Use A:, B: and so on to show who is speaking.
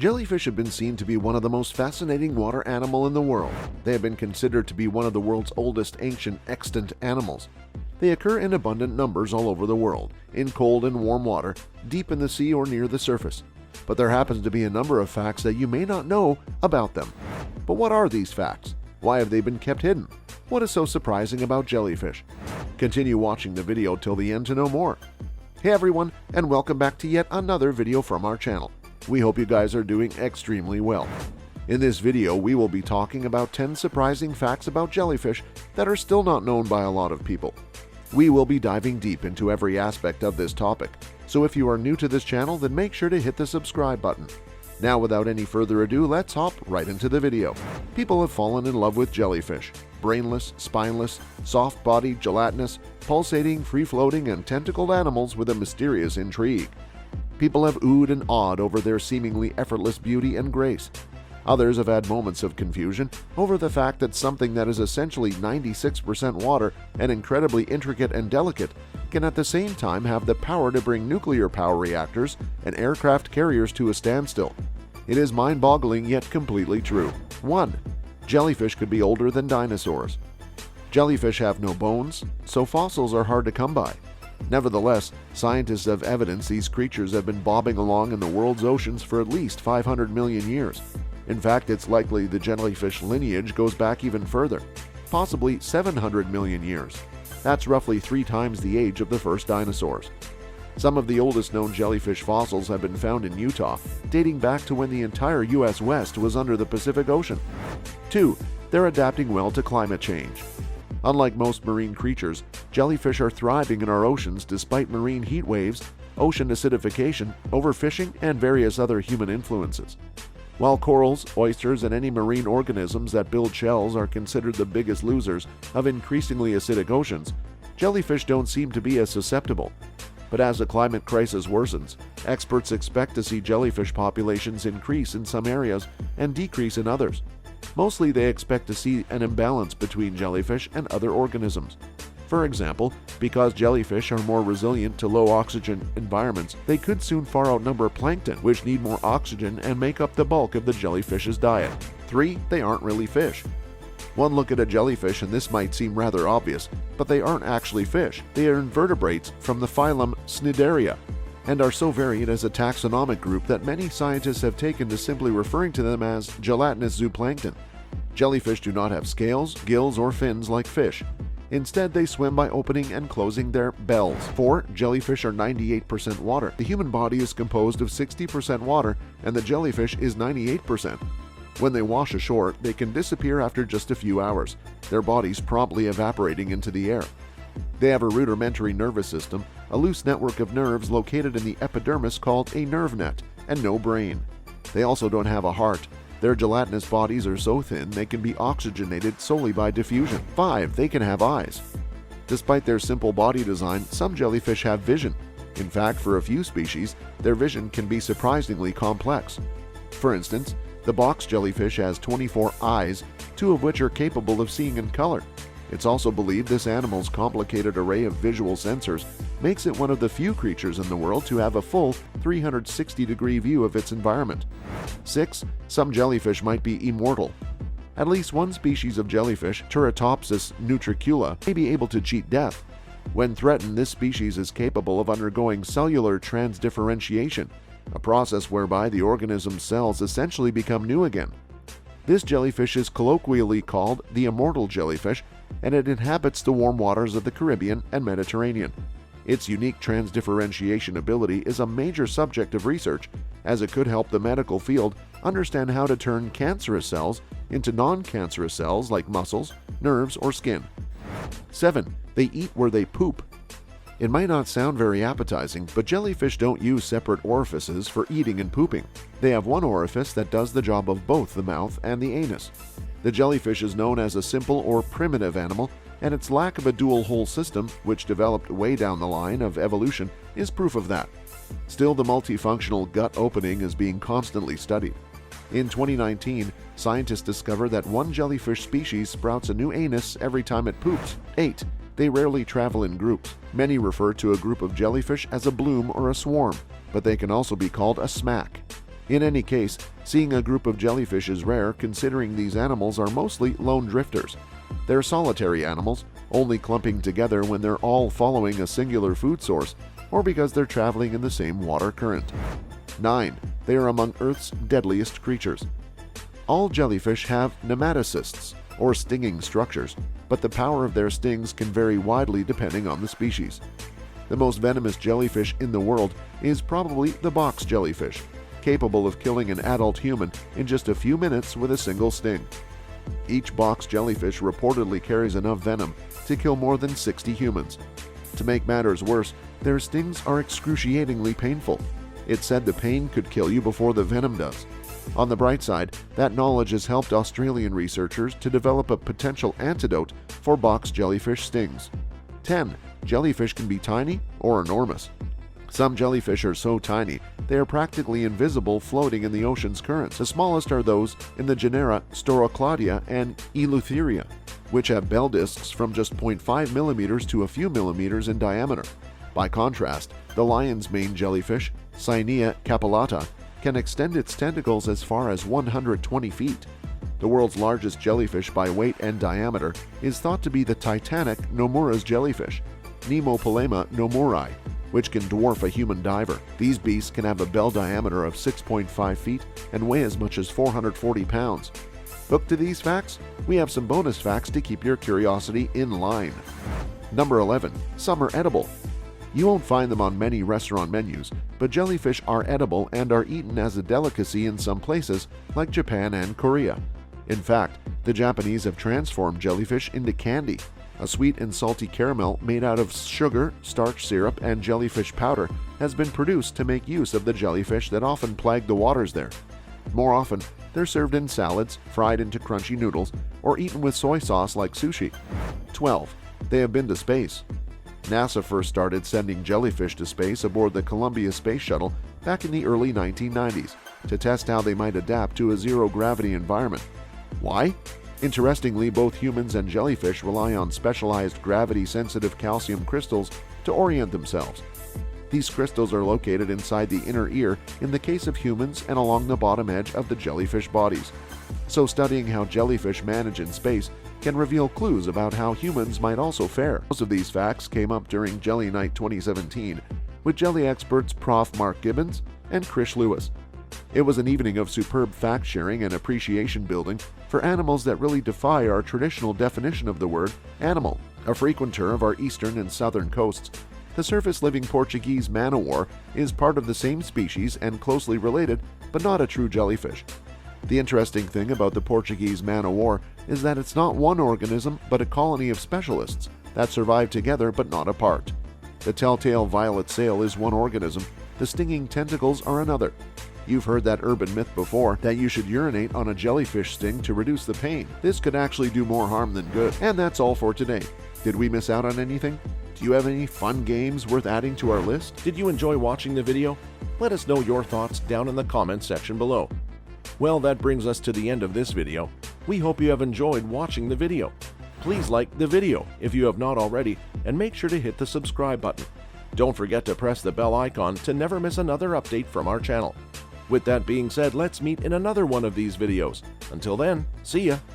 A: Jellyfish have been seen to be one of the most fascinating water animal in the world. They have been considered to be one of the world's oldest ancient extant animals. They occur in abundant numbers all over the world, in cold and warm water, deep in the sea or near the surface. But there happens to be a number of facts that you may not know about them. But what are these facts? Why have they been kept hidden? What is so surprising about jellyfish? Continue watching the video till the end to know more. Hey everyone, and welcome back to yet another video from our channel. We hope you guys are doing extremely well. In this video, we will be talking about 10 surprising facts about jellyfish that are still not known by a lot of people. We will be diving deep into every aspect of this topic, so if you are new to this channel, then make sure to hit the subscribe button. Now, without any further ado, let's hop right into the video. People have fallen in love with jellyfish. Brainless, spineless, soft-bodied, gelatinous, pulsating, free-floating, and tentacled animals with a mysterious intrigue. People have oohed and awed over their seemingly effortless beauty and grace. Others have had moments of confusion over the fact that something that is essentially 96% water and incredibly intricate and delicate can at the same time have the power to bring nuclear power reactors and aircraft carriers to a standstill. It is mind-boggling yet completely true. 1. Jellyfish could be older than dinosaurs. Jellyfish have no bones, so fossils are hard to come by. Nevertheless, scientists have evidence these creatures have been bobbing along in the world's oceans for at least 500 million years. In fact, it's likely the jellyfish lineage goes back even further, possibly 700 million years. That's roughly 3 times the age of the first dinosaurs. Some of the oldest known jellyfish fossils have been found in Utah, dating back to when the entire U.S. West was under the Pacific Ocean. 2. They're adapting well to climate change. Unlike most marine creatures, jellyfish are thriving in our oceans despite marine heat waves, ocean acidification, overfishing, and various other human influences. While corals, oysters, and any marine organisms that build shells are considered the biggest losers of increasingly acidic oceans, jellyfish don't seem to be as susceptible. But as the climate crisis worsens, experts expect to see jellyfish populations increase in some areas and decrease in others. Mostly they expect to see an imbalance between jellyfish and other organisms. For example, because jellyfish are more resilient to low oxygen environments, they could soon far outnumber plankton, which need more oxygen and make up the bulk of the jellyfish's diet. 3. They aren't really fish. One look at a jellyfish and this might seem rather obvious, but they aren't actually fish. They are invertebrates from the phylum Cnidaria, and are so varied as a taxonomic group that many scientists have taken to simply referring to them as gelatinous zooplankton. Jellyfish do not have scales, gills, or fins like fish. Instead, they swim by opening and closing their bells. 4. Jellyfish are 98% water. The human body is composed of 60% water, and the jellyfish is 98%. When they wash ashore, they can disappear after just a few hours, their bodies promptly evaporating into the air. They have a rudimentary nervous system, a loose network of nerves located in the epidermis called a nerve net, and no brain. They also don't have a heart. Their gelatinous bodies are so thin they can be oxygenated solely by diffusion. 5. They can have eyes. Despite their simple body design, some jellyfish have vision. In fact, for a few species, their vision can be surprisingly complex. For instance, the box jellyfish has 24 eyes, 2 of which are capable of seeing in color. It's also believed this animal's complicated array of visual sensors makes it one of the few creatures in the world to have a full 360-degree view of its environment. 6. Some jellyfish might be immortal. At least one species of jellyfish, Turritopsis nutricula, may be able to cheat death. When threatened, this species is capable of undergoing cellular transdifferentiation, a process whereby the organism's cells essentially become new again. This jellyfish is colloquially called the immortal jellyfish, and it inhabits the warm waters of the Caribbean and Mediterranean. Its unique transdifferentiation ability is a major subject of research, as it could help the medical field understand how to turn cancerous cells into non-cancerous cells like muscles, nerves, or skin. 7. They eat where they poop. It might not sound very appetizing, but jellyfish don't use separate orifices for eating and pooping. They have one orifice that does the job of both the mouth and the anus. The jellyfish is known as a simple or primitive animal, and its lack of a dual-hole system, which developed way down the line of evolution, is proof of that. Still, the multifunctional gut opening is being constantly studied. In 2019, scientists discovered that one jellyfish species sprouts a new anus every time it poops. 8. They rarely travel in groups. Many refer to a group of jellyfish as a bloom or a swarm, but they can also be called a smack. In any case, seeing a group of jellyfish is rare, considering these animals are mostly lone drifters. They're solitary animals, only clumping together when they're all following a singular food source, or because they're traveling in the same water current. 9. They are among Earth's deadliest creatures. All jellyfish have nematocysts, or stinging structures, but the power of their stings can vary widely depending on the species. The most venomous jellyfish in the world is probably the box jellyfish, capable of killing an adult human in just a few minutes with a single sting. Each box jellyfish reportedly carries enough venom to kill more than 60 humans. To make matters worse, their stings are excruciatingly painful. It's said the pain could kill you before the venom does. On the bright side, that knowledge has helped Australian researchers to develop a potential antidote for box jellyfish stings. 10. Jellyfish can be tiny or enormous. Some jellyfish are so tiny they are practically invisible floating in the ocean's currents. The smallest are those in the genera Storocladia and Eleutheria, which have bell discs from just 0.5 millimeters to a few millimeters in diameter. By contrast, the lion's mane jellyfish, Cynia capillata, can extend its tentacles as far as 120 feet. The world's largest jellyfish by weight and diameter is thought to be the titanic Nomura's jellyfish, Nemopolema nomurai, which can dwarf a human diver. These beasts can have a bell diameter of 6.5 feet and weigh as much as 440 pounds. Hooked to these facts? We have some bonus facts to keep your curiosity in line. Number 11. Some are edible. You won't find them on many restaurant menus, but jellyfish are edible and are eaten as a delicacy in some places like Japan and Korea. In fact, the Japanese have transformed jellyfish into candy. A sweet and salty caramel made out of sugar, starch syrup, and jellyfish powder has been produced to make use of the jellyfish that often plague the waters there. More often, they're served in salads, fried into crunchy noodles, or eaten with soy sauce like sushi. 12. They have been to space. NASA first started sending jellyfish to space aboard the Columbia Space Shuttle back in the early 1990s to test how they might adapt to a zero-gravity environment. Why? Interestingly, both humans and jellyfish rely on specialized gravity-sensitive calcium crystals to orient themselves. These crystals are located inside the inner ear in the case of humans and along the bottom edge of the jellyfish bodies. So studying how jellyfish manage in space can reveal clues about how humans might also fare. Most of these facts came up during Jelly Night 2017 with jelly experts Prof. Mark Gibbons and Chris Lewis. It was an evening of superb fact-sharing and appreciation building for animals that really defy our traditional definition of the word animal. A frequenter of our eastern and southern coasts, the surface-living Portuguese man-o-war is part of the same species and closely related, but not a true jellyfish. The interesting thing about the Portuguese man-o-war is that it's not one organism but a colony of specialists that survive together but not apart. The telltale violet sail is one organism, the stinging tentacles are another. You've heard that urban myth before that you should urinate on a jellyfish sting to reduce the pain. This could actually do more harm than good. And that's all for today. Did we miss out on anything? Do you have any fun games worth adding to our list?
B: Did you enjoy watching the video? Let us know your thoughts down in the comments section below. Well, that brings us to the end of this video. We hope you have enjoyed watching the video. Please like the video if you have not already, and make sure to hit the subscribe button. Don't forget to press the bell icon to never miss another update from our channel. With that being said, let's meet in another one of these videos. Until then, see ya!